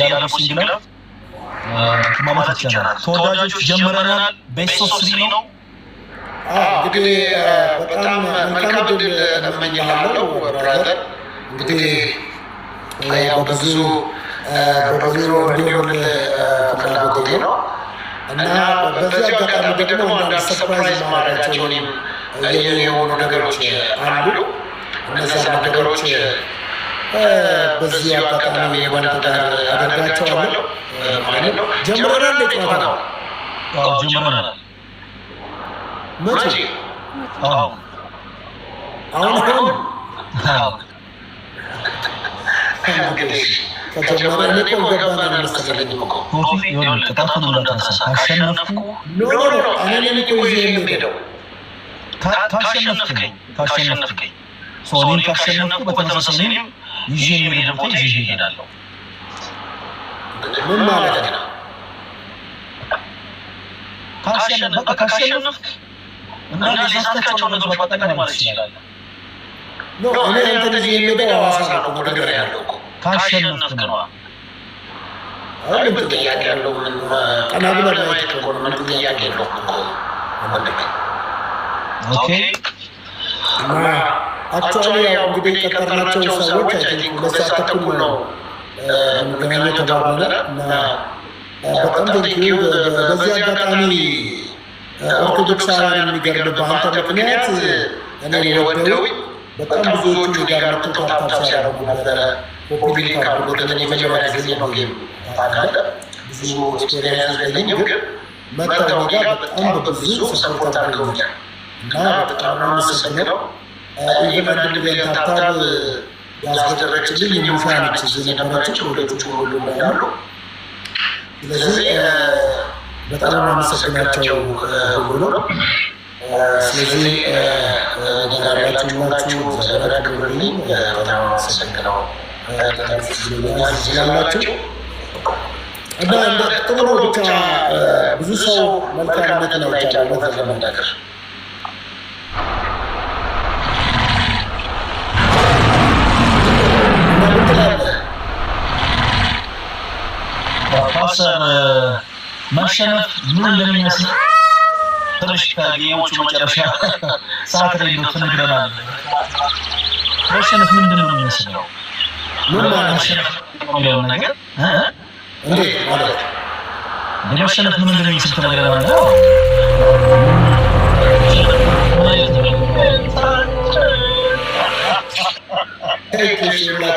ያለፈው ሲንግል ማለት ይቻላል ተወዳጆች ጀምረናል ቤስት ኦፍ 3 ነው እንግዲህ በጣም መልካም ድል እመኛለሁ ብራዘር እንግዲህ ያው በብዙ እንዲሆን ፍላጎቴ ነው እና በዚህ አጋጣሚ ደግሞ አንዳንድ ሰርፕራይዝ ማድረጋቸው የሆኑ ነገሮች አሉ እነዛ ነገሮች በዚህ አጋጣሚ የባንተ ጋር አደርጋቸዋለሁ ማለት ነው ጀምረናል ጨዋታው ጀምረናል መቼ አሁን እንግዲህ ከጀመረ እኮ ገባን መሰለኝ እኮ ይሁን ቅጣቱን እንዳትረሳ ካሸነፍኩ እኔ እኮ ይዤ የምሄደው ካሸነፍከኝ ሶኒን ካሸነፍኩ በተመሳሳይ እኔም ይዤ የሚሄደው ቦታ ይዤ እሄዳለሁ ምን ማለት ነው ካሸነፍክ እና ለዛስታቸው ነገሮች በጠቅላላ ማለት ይችላል እኔ አንተ ይዤ የሚሄደው ሐዋሳ ነው ነገር ያለው እኮ ካሸነፍክ ነው አሁን ጥያቄ ያለው ምን ቀና ብለህ ማየት እኮ ምን ጥያቄ ያለው እኮ ኦኬ አክቹዋሊ ያው እንግዲህ የቀጠርናቸው ሰዎች አይ ቲንክ ለሰዓት ተኩል ነው መገናኘት ተባብለን እና በጣም ቴንኪዩ በዚህ አጋጣሚ ኦርቶዶክሳውያን የሚገርም በአንተ ምክንያት እኔ ወደውኝ በጣም ብዙዎቹ ጋር መጥተው ታብታብ ሲያደርጉ ነበረ ፖፒሊክ አድርጎት እኔ መጀመሪያ ጊዜ ነው ጌም ታውቃለህ ብዙ ኤክስፔሪንስ የለኝም ግን መጥተው ጋር በጣም በብዙ ሰፖርት አድርገውኛል እና በጣም ነው የማመሰግነው ኢቨን አንድ ሚሊዮን ታብታብ ያስደረግችልኝ የሙሻ ነች እዚህ ነበረችው ወደቶቹ ሁሉ እንዳሉ ስለዚህ በጣም ነው የማመሰግናቸው ሁሉ ነው ስለዚህ ነገራላችሁ ዘረግብልኝ በጣም አመሰግነው ተጠቅሱልኛል ይችላላችሁ እና እንደ ጥሩ ብቻ ብዙ ሰው መልካምነት ነው ይቻላል ለመናገር ፓስተር ማሸነፍ ምን እንደሚመስል ትንሽ ከጌሞቹ መጨረሻ ሰዓት ላይ ነው ትነግረናል ማሸነፍ ምንድን ነው የሚመስለው ምን ማሸነፍ የሚለው ነገር እንዴት ማለት ማሸነፍ ምን እንደሚመስል ትነግረናል Hey, Krishna,